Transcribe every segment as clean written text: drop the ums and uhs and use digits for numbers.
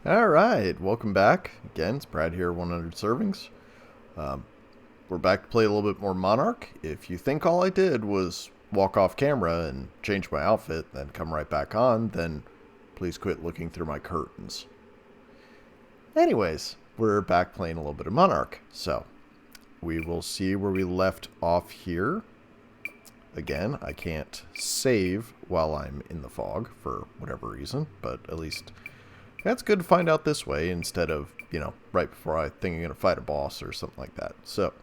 Alright, welcome back. Again, it's Brad here, 100 Servings. We're back to play a little bit more Monark. If you think all I did was walk off camera and change my outfit, then come right back on, then please quit looking through my curtains. Anyways, we're back playing a little bit of Monark. So, we will see where we left off here. Again, I can't save while I'm in the fog for whatever reason, but at least that's good to find out this way instead of, right before I think I'm going to fight a boss or something like that. So,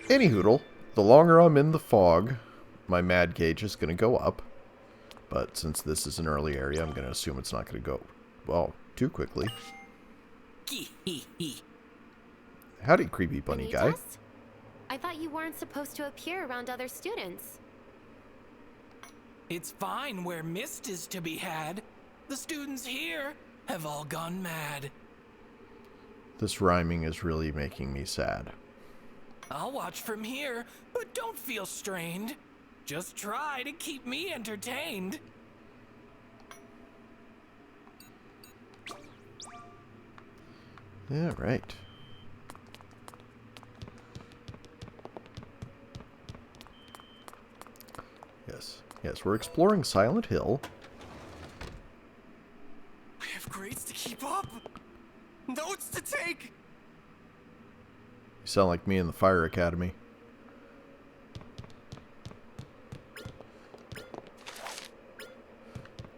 anyhoodle, the longer I'm in the fog, my mad gauge is going to go up. But since this is an early area, I'm going to assume it's not going to go, well, too quickly. Howdy, creepy bunny guy. Just? I thought you weren't supposed to appear around other students. It's fine where mist is to be had. The students here have all gone mad. This rhyming is really making me sad. I'll watch from here, but don't feel strained. Just try to keep me entertained. Yeah, right. Yes, we're exploring Silent Hill. I have grades to keep up. Notes to take. You sound like me in the Fire Academy.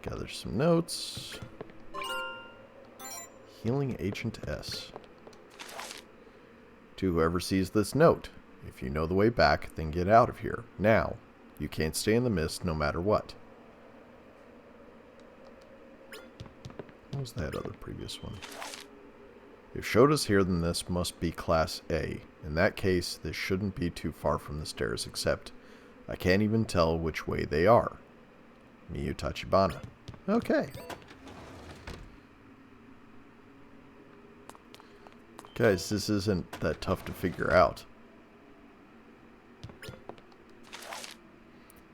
Gather some notes. Healing Agent S. To whoever sees this note, if you know the way back, then get out of here. Now. You can't stay in the mist no matter what. What was that other previous one? If Shota's here, then this must be Class A. In that case, this shouldn't be too far from the stairs, except I can't even tell which way they are. Miyu Tachibana. Okay. Guys, this isn't that tough to figure out.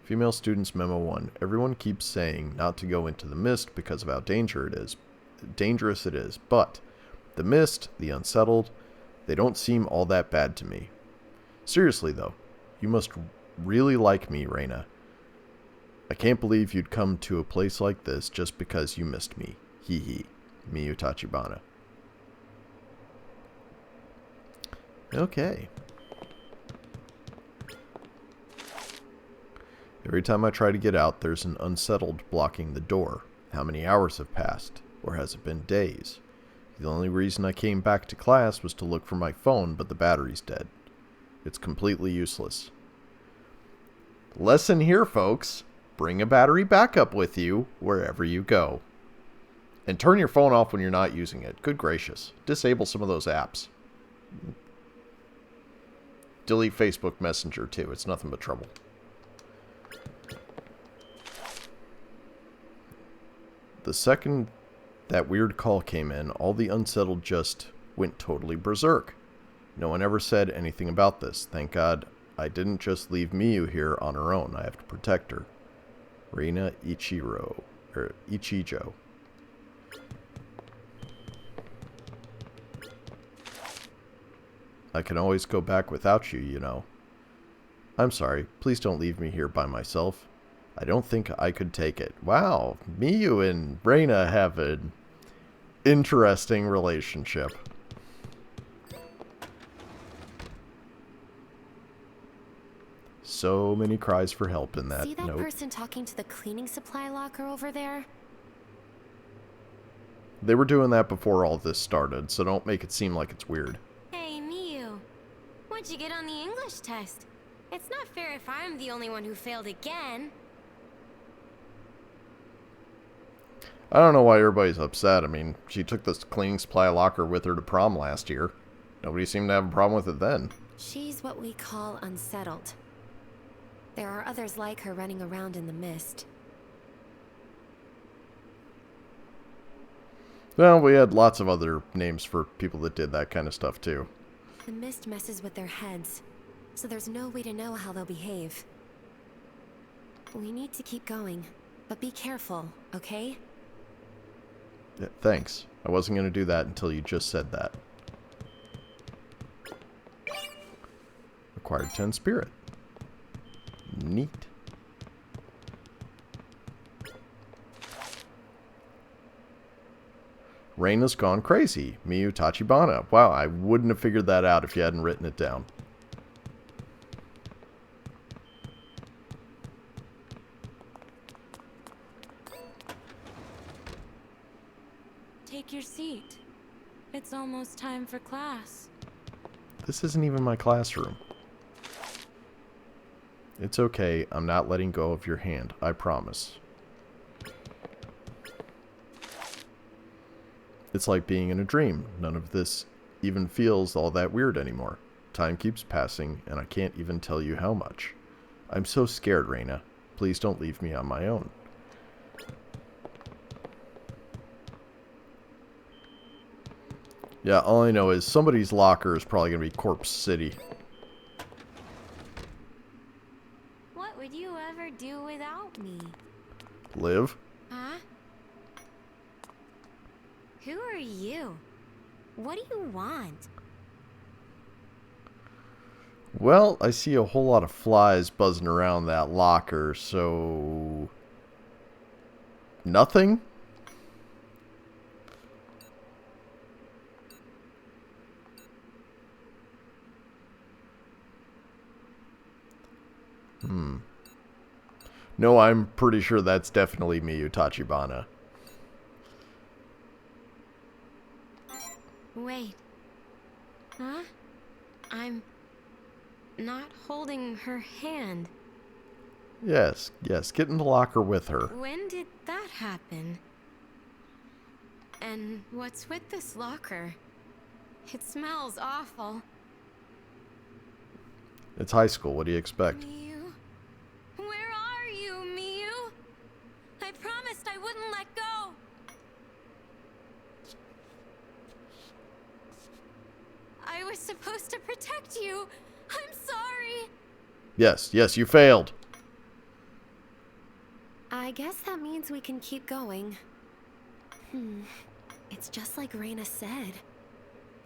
Female Students Memo 1. Everyone keeps saying not to go into the mist because of how dangerous it is, but the mist, the unsettled, they don't seem all that bad to me. Seriously though, you must really like me, Reina. I can't believe you'd come to a place like this just because you missed me. Hee hee. Miyu Tachibana. Okay. Every time I try to get out, there's an unsettled blocking the door. How many hours have passed? Or has it been days? The only reason I came back to class was to look for my phone, but the battery's dead. It's completely useless. Lesson here, folks. Bring a battery backup with you wherever you go. And turn your phone off when you're not using it. Good gracious. Disable some of those apps. Delete Facebook Messenger, too. It's nothing but trouble. The second that weird call came in, all the unsettled just went totally berserk. No one ever said anything about this. Thank God I didn't just leave Miyu here on her own. I have to protect her. Reina Ichijo. I can always go back without you, you know. I'm sorry. Please don't leave me here by myself. I don't think I could take it. Wow, Miyu and Reina have an interesting relationship. So many cries for help in that See that note. person talking to the cleaning supply locker over there? They were doing that before all this started, so don't make it seem like it's weird. Hey, Miyu. What'd you get on the English test? It's not fair if I'm the only one who failed again. I don't know why everybody's upset. I mean, she took this cleaning supply locker with her to prom last year. Nobody seemed to have a problem with it then. She's what we call unsettled. There are others like her running around in the mist. Well, we had lots of other names for people that did that kind of stuff too. The mist messes with their heads, so there's no way to know how they'll behave. We need to keep going, but be careful, okay? Yeah, thanks. I wasn't going to do that until you just said that. Acquired 10 spirit. Neat. Reina's gone crazy. Miyu Tachibana. Wow, I wouldn't have figured that out if you hadn't written it down. Take your seat. It's almost time for class. This isn't even my classroom. It's okay. I'm not letting go of your hand. I promise. It's like being in a dream. None of this even feels all that weird anymore. Time keeps passing, and I can't even tell you how much. I'm so scared, Reina. Please don't leave me on my own. Yeah, all I know is somebody's locker is probably going to be Corpse City. What would you ever do without me? Live? Huh? Who are you? What do you want? Well, I see a whole lot of flies buzzing around that locker, so... Nothing? No, I'm pretty sure that's definitely Miyu Tachibana. Wait. Huh? I'm not holding her hand. Yes, get in the locker with her. When did that happen? And what's with this locker? It smells awful. It's high school, what do you expect? Miyu? Where are you, Miyu? I promised I wouldn't let go. I was supposed to protect you. I'm sorry. Yes, you failed. I guess that means we can keep going. It's just like Reina said.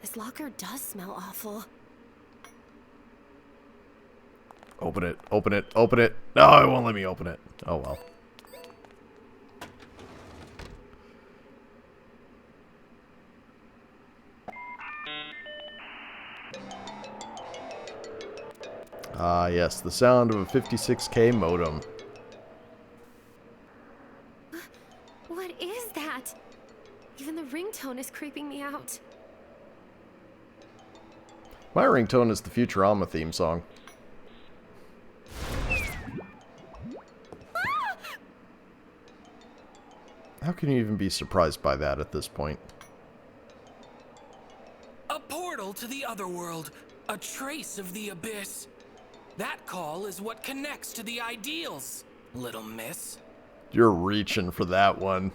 This locker does smell awful. Open it. No, it won't let me open it. Oh well. Ah, yes, the sound of a 56K modem. What is that? Even the ringtone is creeping me out. My ringtone is the Futurama theme song. How can you even be surprised by that at this point? A portal to the other world, a trace of the abyss. That call is what connects to the ideals, little miss. You're reaching for that one.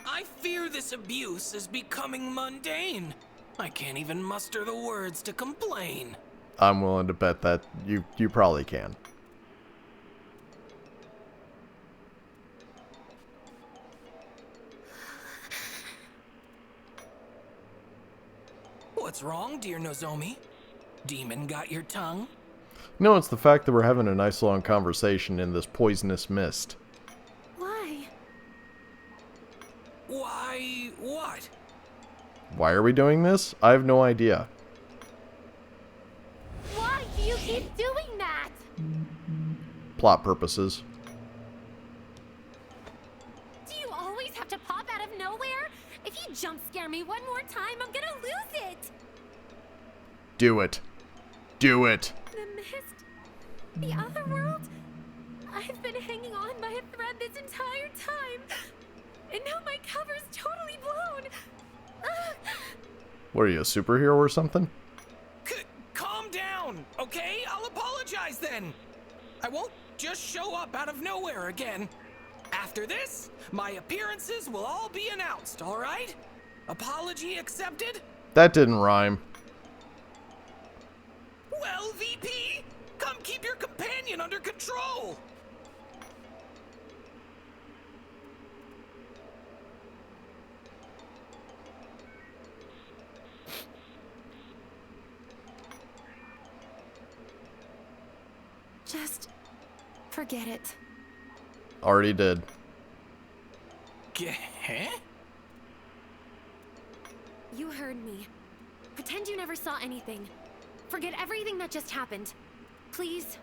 I fear this abuse is becoming mundane. I can't even muster the words to complain. I'm willing to bet that you probably can. What's wrong, dear Nozomi? Demon got your tongue? No, it's the fact that we're having a nice long conversation in this poisonous mist. Why? Why, what? Why are we doing this? I have no idea. Why do you keep doing that? Plot purposes. Do you always have to pop out of nowhere? If you jump scare me one more time, I'm gonna lose it! Do it. Do it. The mist? The other world? I've been hanging on by a thread this entire time. And now my cover's totally blown. What are you, a superhero or something? Calm down, okay? I'll apologize then. I won't just show up out of nowhere again. After this, my appearances will all be announced, all right? Apology accepted? That didn't rhyme. Well, VP, come keep your companion under control. Just forget it. Already did. Huh? You heard me. Pretend you never saw anything. Forget everything that just happened. Please.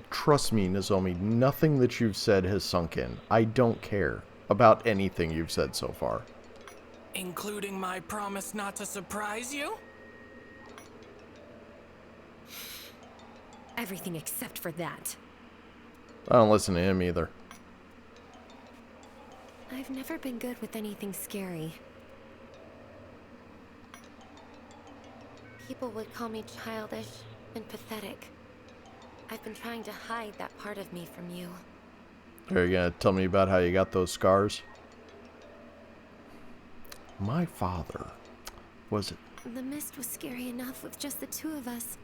Trust me, Nozomi, nothing that you've said has sunk in. I don't care about anything you've said so far. Including my promise not to surprise you? Everything except for that. I don't listen to him either. I've never been good with anything scary. People would call me childish and pathetic. I've been trying to hide that part of me from you. Are you gonna tell me about how you got those scars? My father was... The mist was scary enough with just the two of us.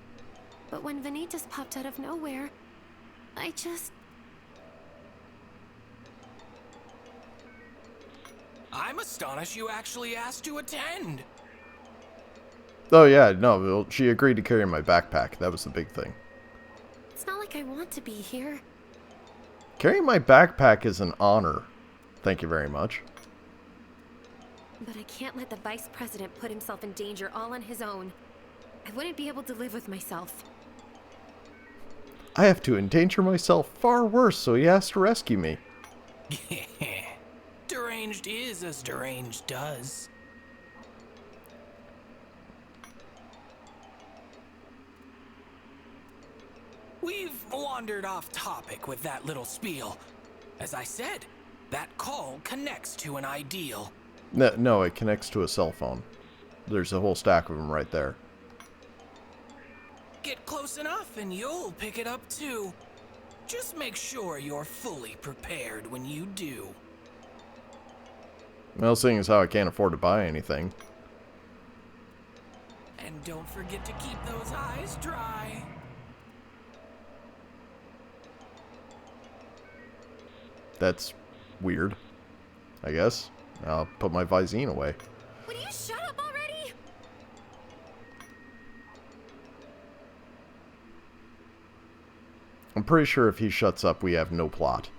But when Vanitas popped out of nowhere, I just... I'm astonished you actually asked to attend. Oh yeah, no, well, she agreed to carry my backpack. That was the big thing. It's not like I want to be here. Carrying my backpack is an honor. Thank you very much. But I can't let the vice president put himself in danger all on his own. I wouldn't be able to live with myself. I have to endanger myself far worse, so he has to rescue me. Deranged is as deranged does. We've wandered off topic with that little spiel. As I said, that call connects to an ideal. No, it connects to a cell phone. There's a whole stack of them right there. Get close enough and you'll pick it up too. Just make sure you're fully prepared when you do. Well, seeing as how I can't afford to buy anything. And don't forget to keep those eyes dry. That's weird, I guess. I'll put my Visine away. Would you shut up already? I'm pretty sure if he shuts up, we have no plot.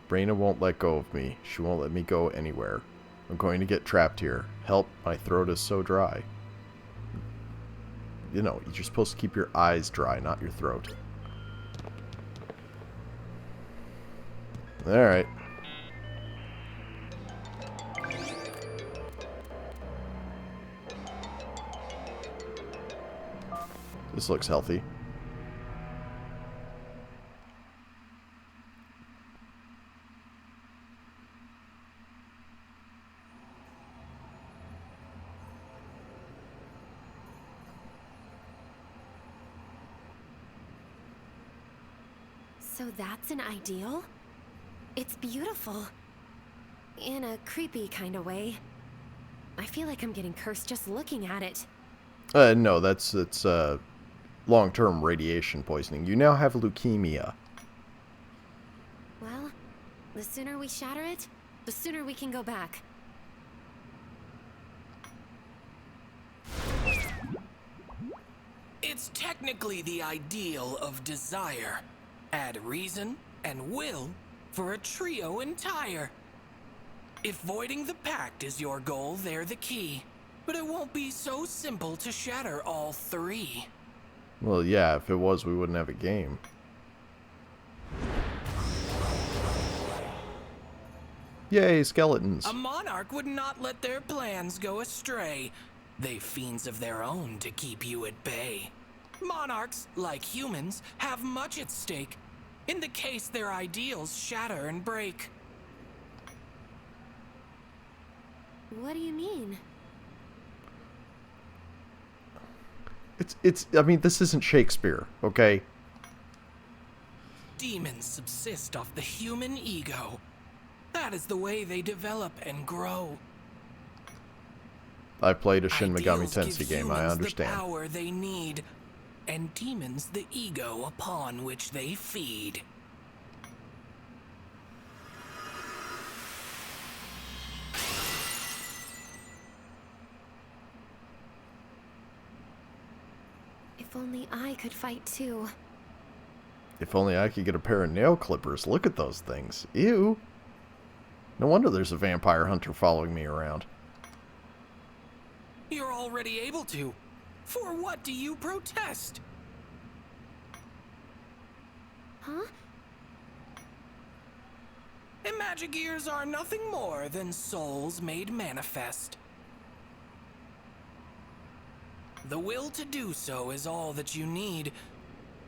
Brina won't let go of me. She won't let me go anywhere. I'm going to get trapped here. Help, my throat is so dry. You know, you're supposed to keep your eyes dry, not your throat. Alright. This looks healthy. So that's an ideal? It's beautiful. In a creepy kind of way. I feel like I'm getting cursed just looking at it. No, that's long-term radiation poisoning. You now have leukemia. Well, the sooner we shatter it, the sooner we can go back. It's technically the ideal of desire. Add reason and will for a trio entire. If voiding the pact is your goal, they're the key. But it won't be so simple to shatter all three. Well, yeah, if it was, we wouldn't have a game. Yay, skeletons. A monarch would not let their plans go astray. They've fiends of their own to keep you at bay. Monarchs, like humans, have much at stake. In the case their ideals shatter and break. What do you mean? I mean, this isn't Shakespeare, okay? Demons subsist off the human ego. That is the way they develop and grow. I played a Shin Megami Ideals Tensei give game, I humans understand. the power they need, and demons the ego upon which they feed. If only I could fight too. If only I could get a pair of nail clippers. Look at those things. Ew. No wonder there's a vampire hunter following me around. You're already able to. For what do you protest? Huh? Imagigears are nothing more than souls made manifest. The will to do so is all that you need,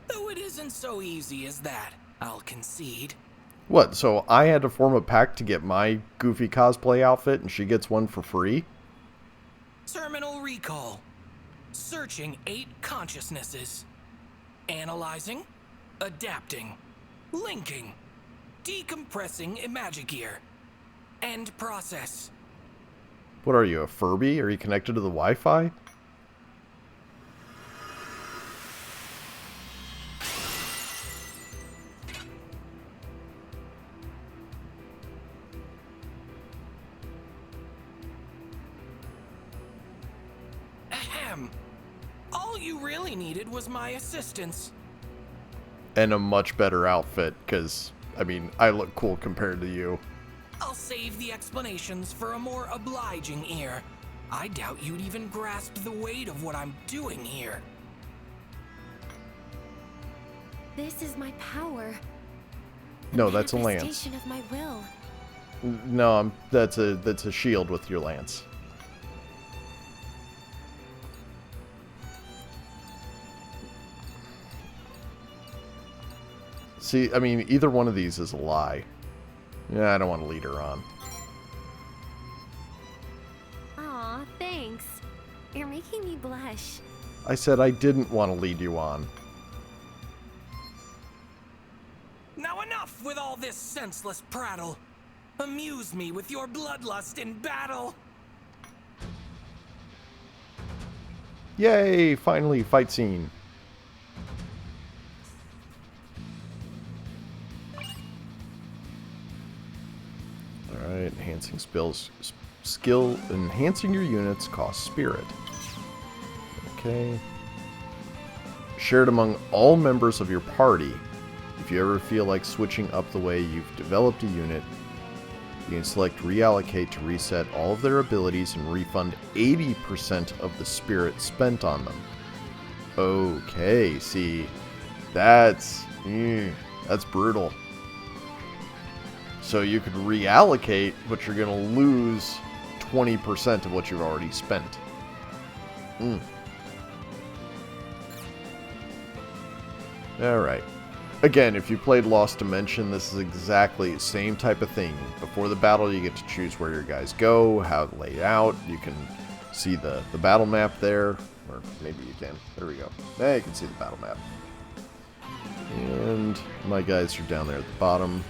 though it isn't so easy as that, I'll concede. What, so I had to form a pact to get my goofy cosplay outfit and she gets one for free? Terminal recall. Searching 8 consciousnesses. Analyzing. Adapting. Linking. Decompressing Imagigear. End process. What are you, a Furby? Are you connected to the Wi-Fi? Ahem. All you really needed was my assistance. And a much better outfit, because, I mean, I look cool compared to you. I'll save the explanations for a more obliging ear. I doubt you'd even grasp the weight of what I'm doing here. This is my power. No, that's a lance. Manifestation of my will. No, that's a shield with your lance. See, I mean, either one of these is a lie. Yeah, I don't want to lead her on. Aw, thanks. You're making me blush. I said I didn't want to lead you on. Now enough with all this senseless prattle. Amuse me with your bloodlust in battle. Yay, finally, fight scene. Alright, enhancing spells. Skill enhancing your units costs spirit. Okay. Shared among all members of your party. If you ever feel like switching up the way you've developed a unit, you can select reallocate to reset all of their abilities and refund 80% of the spirit spent on them. Okay, see, that's brutal. So you could reallocate, but you're going to lose 20% of what you've already spent. Alright. Again, if you played Lost Dimension, this is exactly the same type of thing. Before the battle, you get to choose where your guys go, how to lay out. You can see the battle map there. Or maybe you can. There we go. Now you can see the battle map. And my guys are down there at the bottom.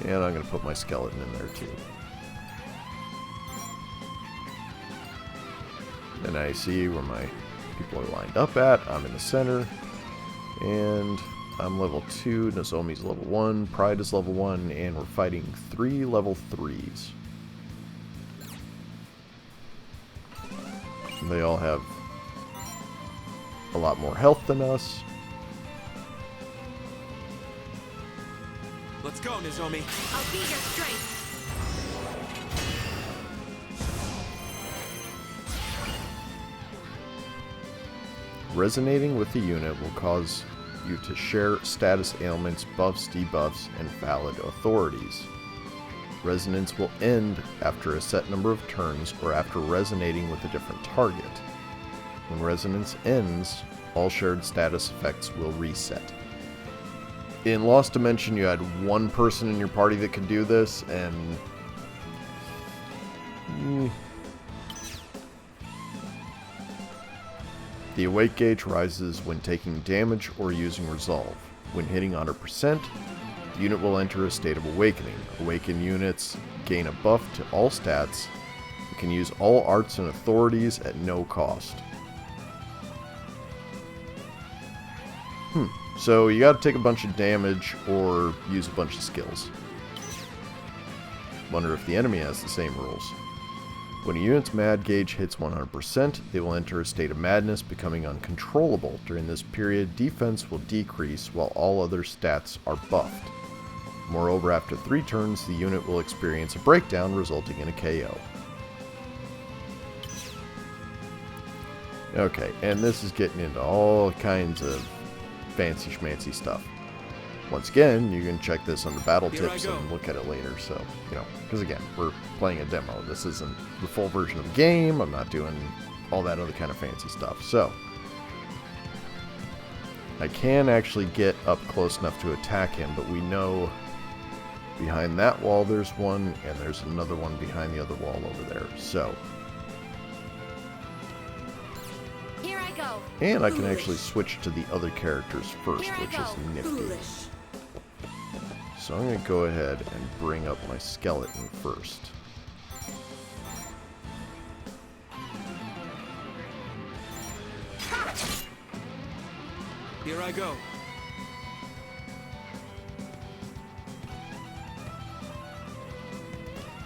And I'm going to put my skeleton in there too. And I see where my people are lined up at. I'm in the center. And I'm level 2. Nozomi's level 1. Pride is level 1. And we're fighting 3 level 3s. And they all have a lot more health than us. Let's go, Nozomi. I'll be your strength. Resonating with the unit will cause you to share status ailments, buffs, debuffs, and valid authorities. Resonance will end after a set number of turns or after resonating with a different target. When resonance ends, all shared status effects will reset. In Lost Dimension, you had one person in your party that could do this, and the awake gauge rises when taking damage or using resolve. When hitting 100%, the unit will enter a state of awakening. Awakened units gain a buff to all stats and can use all arts and authorities at no cost. So you gotta take a bunch of damage or use a bunch of skills. Wonder if the enemy has the same rules. When a unit's mad gauge hits 100%, they will enter a state of madness, becoming uncontrollable. During this period, defense will decrease while all other stats are buffed. Moreover, after 3 turns, the unit will experience a breakdown, resulting in a KO. Okay, and this is getting into all kinds of fancy schmancy stuff. Once again, you can check this on the battle tips and look at it later. So, because again, we're playing a demo. This isn't the full version of the game. I'm not doing all that other kind of fancy stuff. So, I can actually get up close enough to attack him, but we know behind that wall there's one, and there's another one behind the other wall over there. So, Here I go. and I can actually switch to the other characters first, which is nifty. So I'm going to go ahead and bring up my skeleton first. Here I go.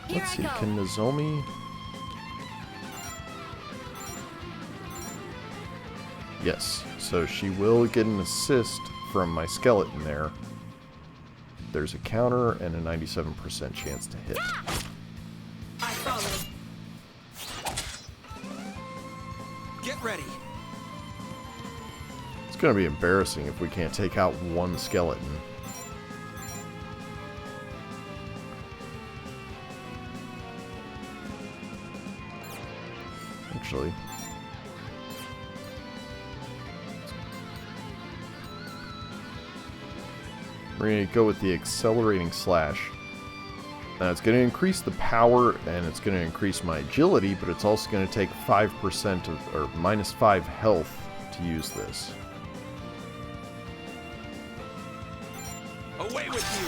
Let's see, can Nozomi... Yes, so she will get an assist from my skeleton there. There's a counter and a 97% chance to hit. I follow. Get ready. It's going to be embarrassing if we can't take out one skeleton. Actually... we're going to go with the accelerating slash. Now it's going to increase the power and it's going to increase my agility, but it's also going to take 5% of, or minus 5 health to use this. Away with you.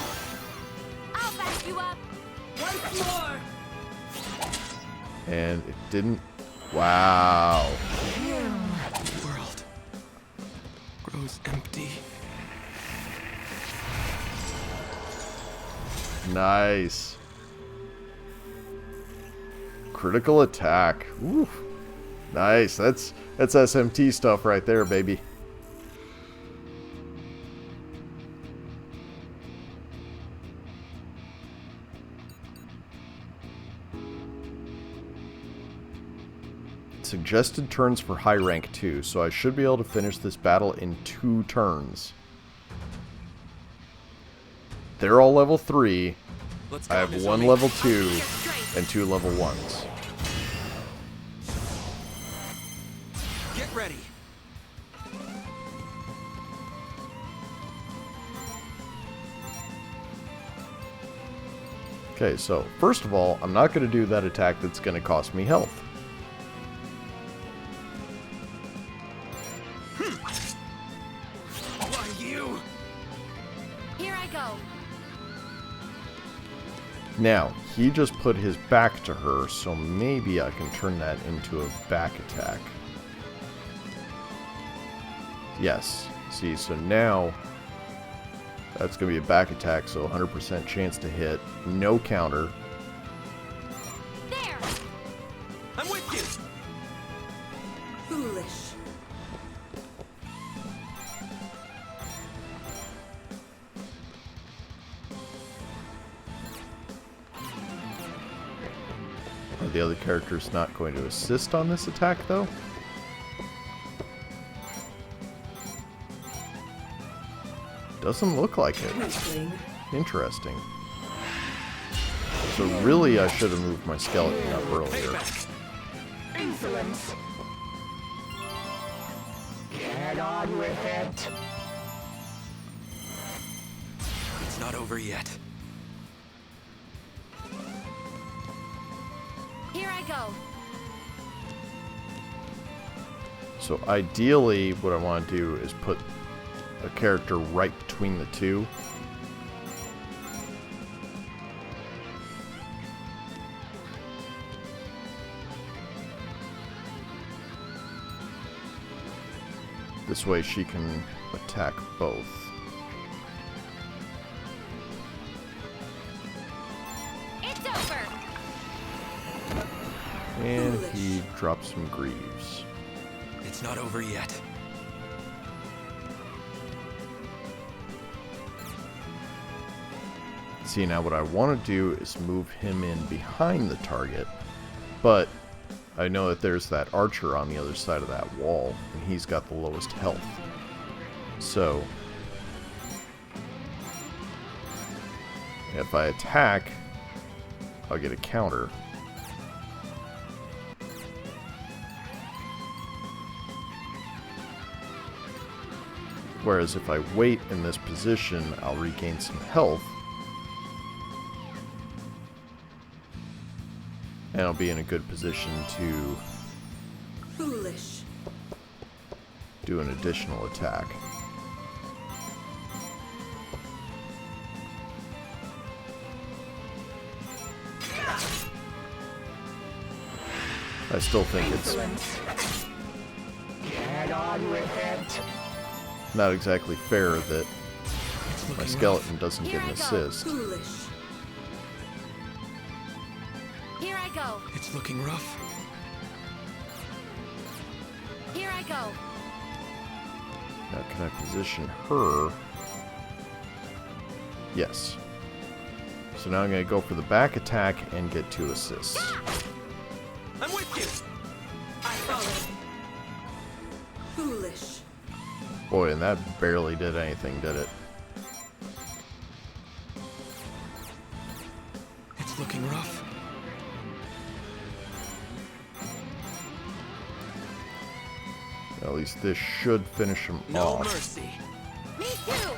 I'll back you up. Once more. And it didn't. Wow. The world grows empty. Nice. Critical attack. Ooh. Nice. That's SMT stuff right there, baby. Suggested turns for high rank 2, so I should be able to finish this battle in 2 turns. They're all level 3. I have 1 level 2 and 2 level 1s. Get ready. Okay, so first of all, I'm not going to do that attack that's going to cost me health. Why you? Here I go. Now, he just put his back to her, so maybe I can turn that into a back attack. Yes. See, so now that's going to be a back attack, so 100% chance to hit. No counter. There. I'm with you. Foolish. Are the other characters not going to assist on this attack, though? Doesn't look like it. Interesting. So really, I should have moved my skeleton up earlier. Insolence. Get on with it. It's not over yet. Here I go. So ideally, what I want to do is put a character right between the two. This way she can attack both. It's over. And he drops some greaves. It's not over yet. See, now what I want to do is move him in behind the target, but I know that there's that archer on the other side of that wall, and he's got the lowest health. So, if I attack, I'll get a counter. Whereas if I wait in this position, I'll regain some health. And I'll be in a good position to do an additional attack. I still think it's Get on with it. not exactly fair that my skeleton doesn't get an assist. Here I go. It's looking rough. Here I go. Now, can I position her? Yes. So now I'm going to go for the back attack and get 2 assists. I'm with you. I follow. Foolish. Boy, and that barely did anything, did it? It's looking rough. At least this should finish him No off. mercy. Me too.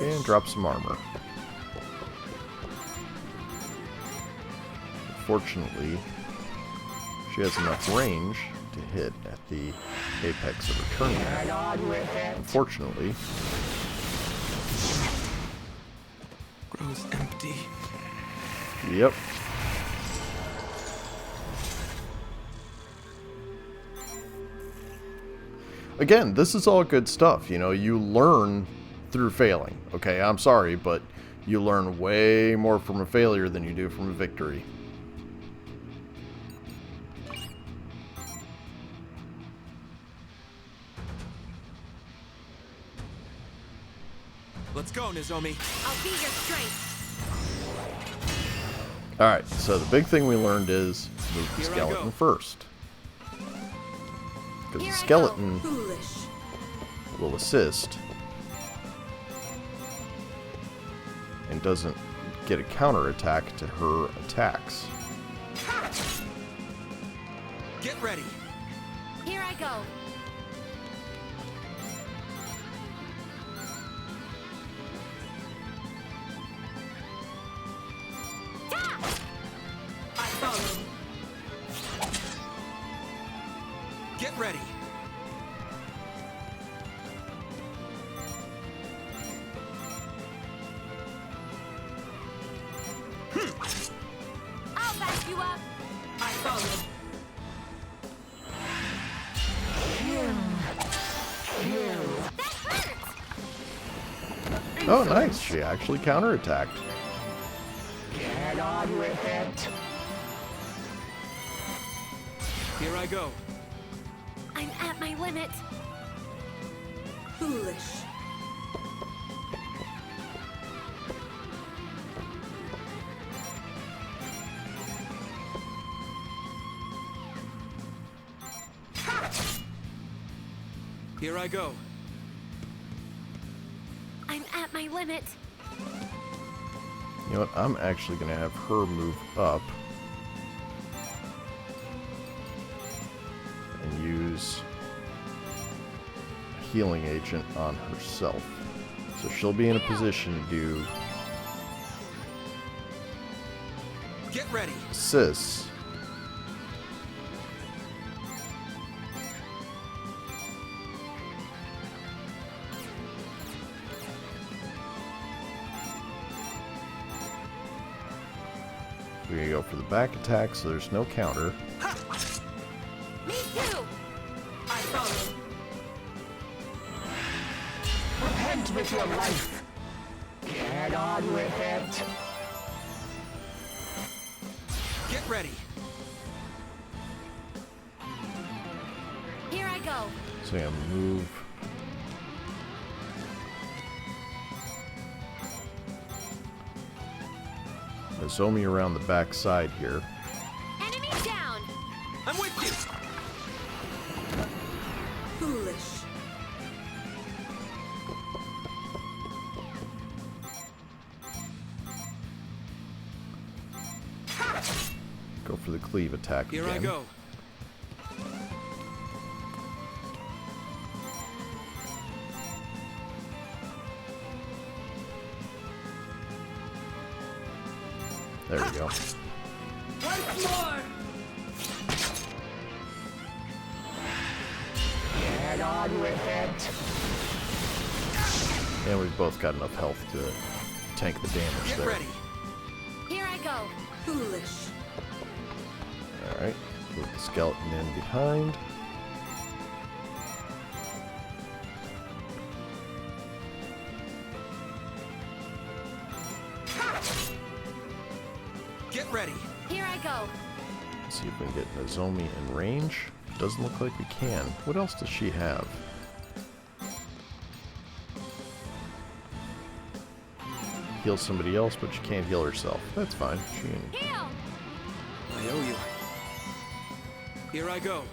And drop some armor. Fortunately, she has enough range to hit at the apex of her turn. Get on with it. Unfortunately, Grows empty. yep. Again, this is all good stuff. You know, you learn through failing. Okay, I'm sorry, but you learn way more from a failure than you do from a victory. Let's go, Nozomi. I'll be your strength. Alright, so the big thing we learned is move the Here I skeleton go. first. Because Here the I go. skeleton Foolish. will assist and doesn't get a counterattack to her attacks. Get ready. Here I go. I follow. Get ready. I'll back you up. I follow. That hurts. Oh, nice. She actually counterattacked. Get on with it. Here I go. I'm at my limit. Foolish. Here I go. I'm at my limit. You know what? I'm actually going to have her move up and use a healing agent on herself. So she'll be in a position to do Get ready. assists. We're going to go for the back attack, so there's no counter. Me too. I follow. Repent with your life. Get on with it. Get ready. Here I go. So I'm gonna move. Nozomi around the back side here. Enemy down. I'm with you. Foolish. Go for the cleave attack Here again. I go. There we go. Once more. Get on with it. And we've both got enough health to tank the damage Get there. ready. Here I go. Foolish. Alright, move the skeleton in behind. Get ready. Here I go. See if we can get Nozomi in range. Doesn't look like we can. What else does she have? Heal somebody else, but she can't heal herself. That's fine. She can... Heal. I owe you. Here I go.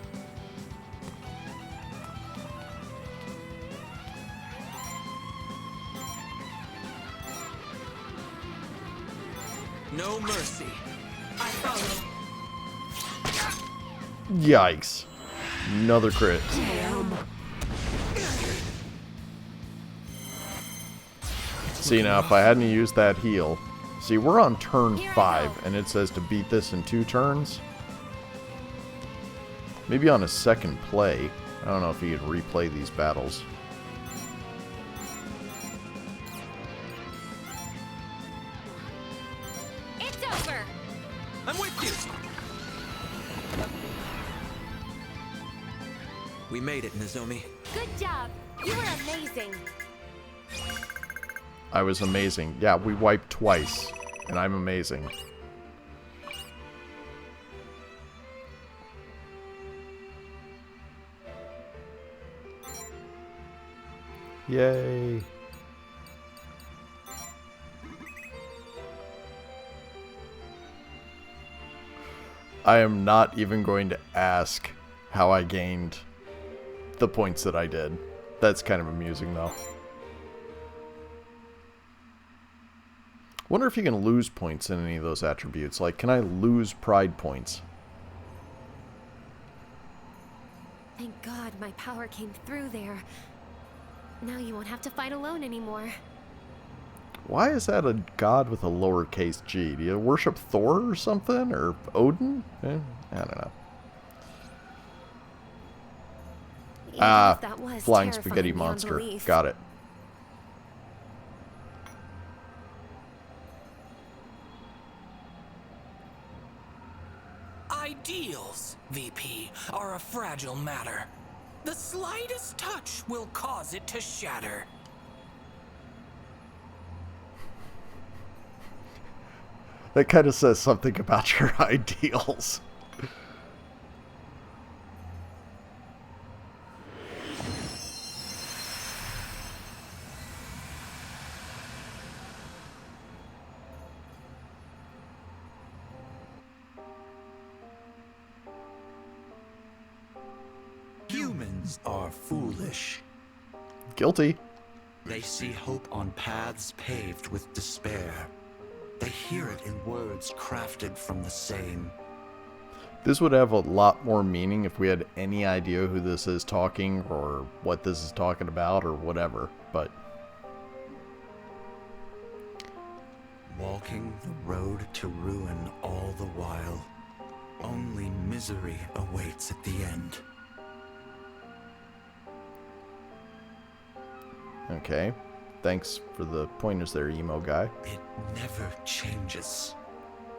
No mercy. I follow. Yikes. Another crit. Damn. See, now, if I hadn't used that heal... See, we're on turn Here I 5, go. and it says to beat this in 2 turns. Maybe on a second play. I don't know if you can replay these battles. It's over. I'm with you. We made it, Nozomi. Good job. You were amazing. I was amazing. Yeah, we wiped twice, and I'm amazing. Yay. I am not even going to ask how I gained the points that I did. That's kind of amusing, though. Wonder if you can lose points in any of those attributes. Like, can I lose pride points? Thank God my power came through there. Now you won't have to fight alone anymore. Why is that a god with a lowercase g? Do you worship Thor or something? Or Odin? I don't know. Even Ah, if that was flying terrifying spaghetti beyond monster. belief. Got it. Ideals, VP, are a fragile matter. The slightest touch will cause it to shatter. That kind of says something about your ideals. Humans are foolish. Guilty. They see hope on paths paved with despair. They hear it in words crafted from the same. This would have a lot more meaning if we had any idea who this is talking or what this is talking about or whatever, but... Walking the road to ruin all the while. Only misery awaits at the end. Okay. Thanks for the pointers there, Emo Guy. It never changes.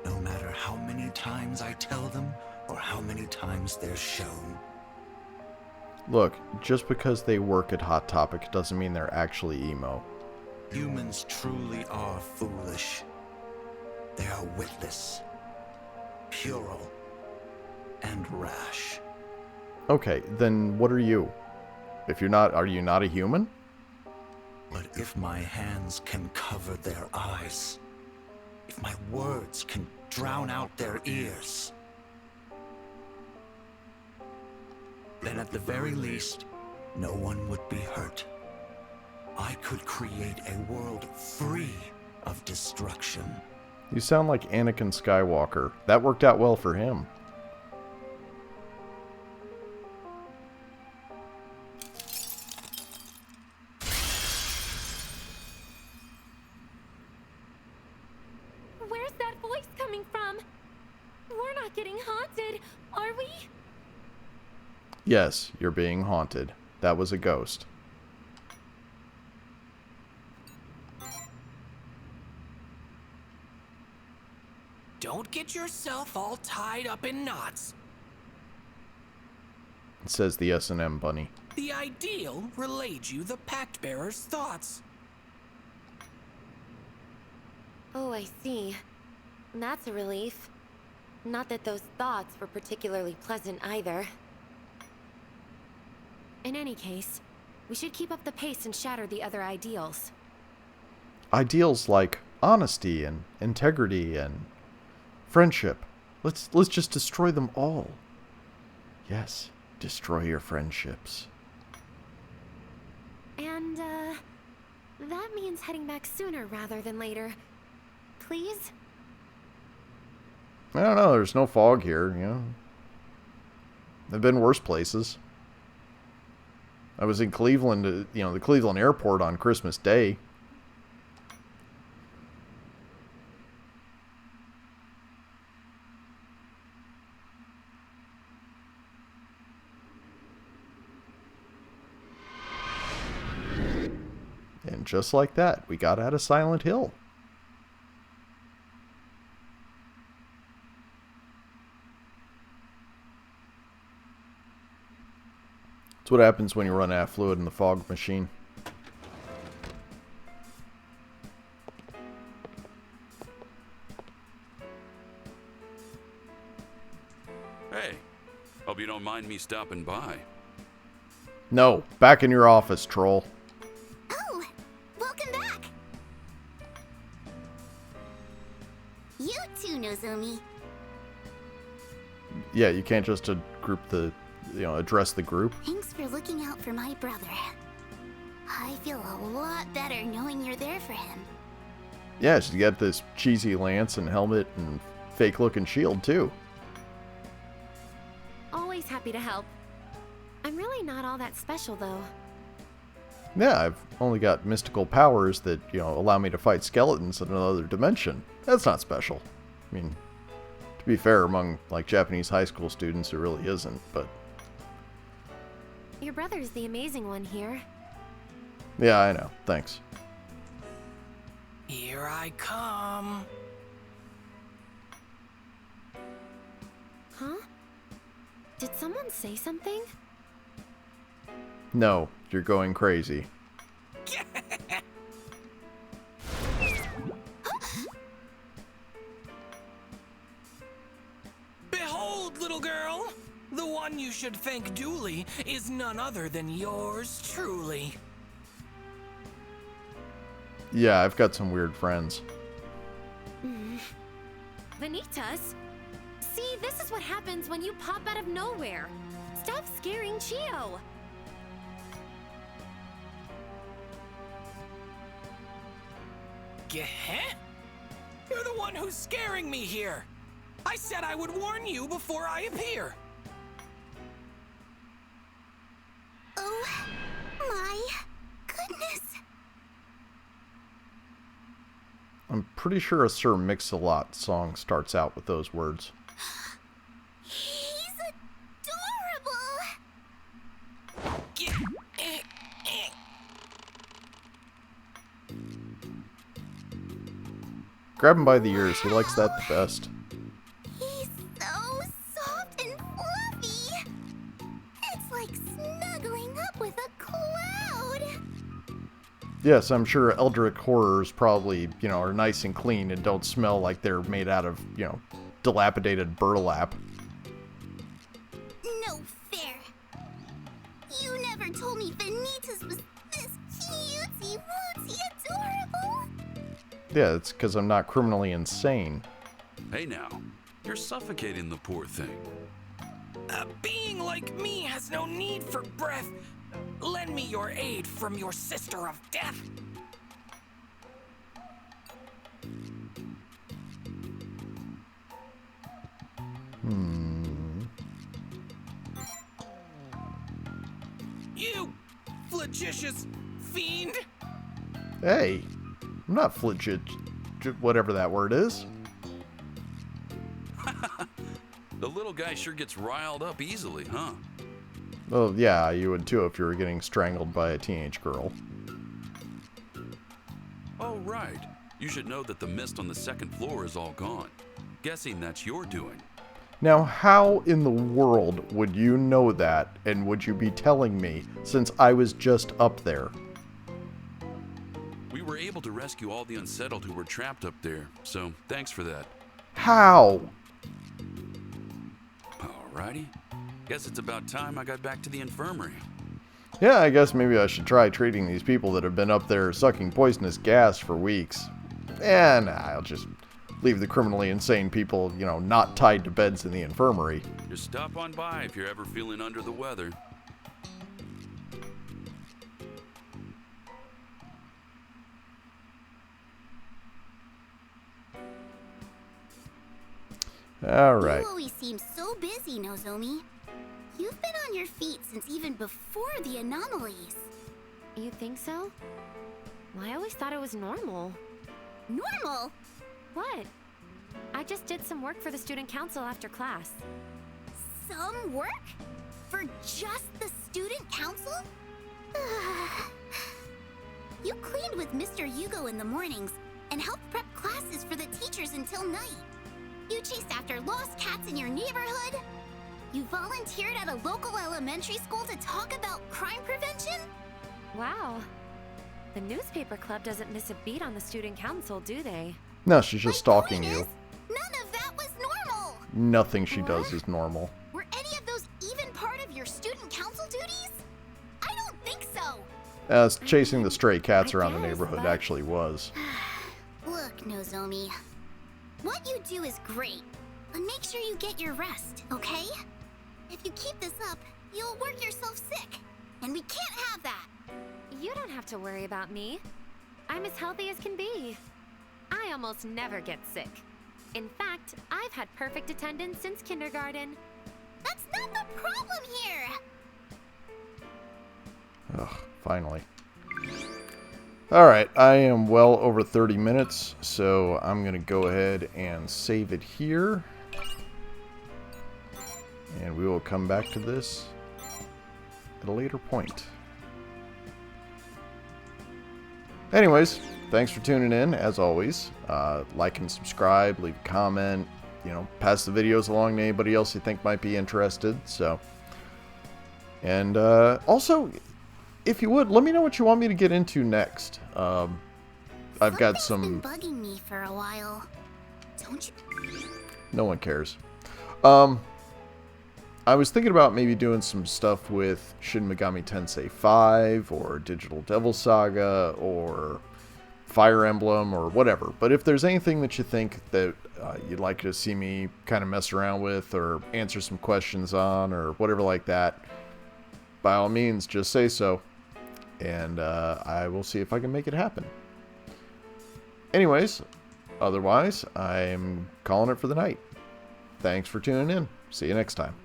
No matter how many times I tell them, or how many times they're shown. Look, just because they work at Hot Topic doesn't mean they're actually emo. Humans truly are foolish. They are witless. puerile and rash. Okay, then what are you? If you're not, are you not a human? But if my hands can cover their eyes, if my words can drown out their ears, then at the very least, no one would be hurt. I could create a world free of destruction. You sound like Anakin Skywalker. That worked out well for him. Where's that voice coming from? We're not getting haunted, are we? Yes, you're being haunted. That was a ghost. Don't get yourself all tied up in knots. It says the S&M bunny. The ideal relayed you the Pact Bearer's thoughts. Oh, I see. That's a relief. Not that those thoughts were particularly pleasant either. In any case, we should keep up the pace and shatter the other ideals. Ideals like honesty and integrity and friendship. Let's just destroy them all. Yes, destroy your friendships. And, that means heading back sooner rather than later. Please? I don't know, there's no fog here, you know. I've been worse places. I was in Cleveland, you know, the Cleveland airport on Christmas Day. And just like that, we got out of Silent Hill. That's what happens when you run out of fluid in the fog machine. Hey, hope you don't mind me stopping by. No, back in your office, troll. Oh, welcome back. You too, Nozomi. Yeah, you can't just group the, address the group. Thanks for looking out for my brother. I feel a lot better knowing you're there for him. Yeah, she's got this cheesy lance and helmet and fake-looking shield, too. Always happy to help. I'm really not all that special, though. Yeah, I've only got mystical powers that, allow me to fight skeletons in another dimension. That's not special. I mean, to be fair, among, Japanese high school students, it really isn't, but... Your brother's the amazing one here. Yeah, I know. Thanks. Here I come. Huh? Did someone say something? No, you're going crazy. Behold, little girl. The one you should thank duly is none other than yours truly. Yeah, I've got some weird friends. Vanitas? See, this is what happens when you pop out of nowhere. Stop scaring Chio. Geh? You're the one who's scaring me here. I said I would warn you before I appear. Oh, my goodness. I'm pretty sure a Sir Mix-a-Lot song starts out with those words. He's adorable. Grab him by the ears. He likes that the best. He's so soft and fluffy. It's like snuggling up with a cloud. Yes, I'm sure Eldritch horrors probably, are nice and clean and don't smell like they're made out of, dilapidated burlap. No fair. You never told me Vanitas was this cutesy-wootsy adorable. Yeah, it's because I'm not criminally insane. Hey now, you're suffocating the poor thing. A being like me has no need for breath. Lend me your aid from your sister of death. You flagitious fiend! Hey, I'm not flagit, whatever that word is. The little guy sure gets riled up easily, huh? Well, yeah, you would too if you were getting strangled by a teenage girl. Oh, right. You should know that the mist on the second floor is all gone. Guessing that's your doing. Now, how in the world would you know that, and would you be telling me, since I was just up there? We were able to rescue all the unsettled who were trapped up there, so thanks for that. How? Alrighty. Guess it's about time I got back to the infirmary. Yeah, I guess maybe I should try treating these people that have been up there sucking poisonous gas for weeks. And I'll just leave the criminally insane people, you know, not tied to beds in the infirmary. Just stop on by if you're ever feeling under the weather. Alright. You always seem so busy, Nozomi. You've been on your feet since even before the anomalies. You think so? Well, I always thought it was normal. Normal? What? I just did some work for the student council after class. Some work? For just the student council? You cleaned with Mr. Yugo in the mornings and helped prep classes for the teachers until night. You chased after lost cats in your neighborhood. You volunteered at a local elementary school to talk about crime prevention. Wow. The newspaper club doesn't miss a beat on the student council, do they? No, she's just stalking point you. is, none of that was normal. Nothing she does What? is normal. Were any of those even part of your student council duties? I don't think so. As chasing the stray cats I around the guess, neighborhood but- actually was. Look, Nozomi. What you do is great, but make sure you get your rest, okay? If you keep this up, you'll work yourself sick, and we can't have that. You don't have to worry about me. I'm as healthy as can be. I almost never get sick. In fact, I've had perfect attendance since kindergarten. That's not the problem here. Ugh, finally. Alright, I am well over 30 minutes, so I'm going to go ahead and save it here. And we will come back to this at a later point. Anyways, thanks for tuning in, as always. Like and subscribe, leave a comment, you know, pass the videos along to anybody else you think might be interested. So, and also, if you would, let me know what you want me to get into next. I've got some... Something's been bugging me for a while. Don't you? No one cares. I was thinking about maybe doing some stuff with Shin Megami Tensei 5 or Digital Devil Saga or Fire Emblem or whatever. But if there's anything that you think that you'd like to see me kind of mess around with or answer some questions on or whatever like that, by all means, just say so. And I will see if I can make it happen. Anyways, otherwise, I'm calling it for the night. Thanks for tuning in. See you next time.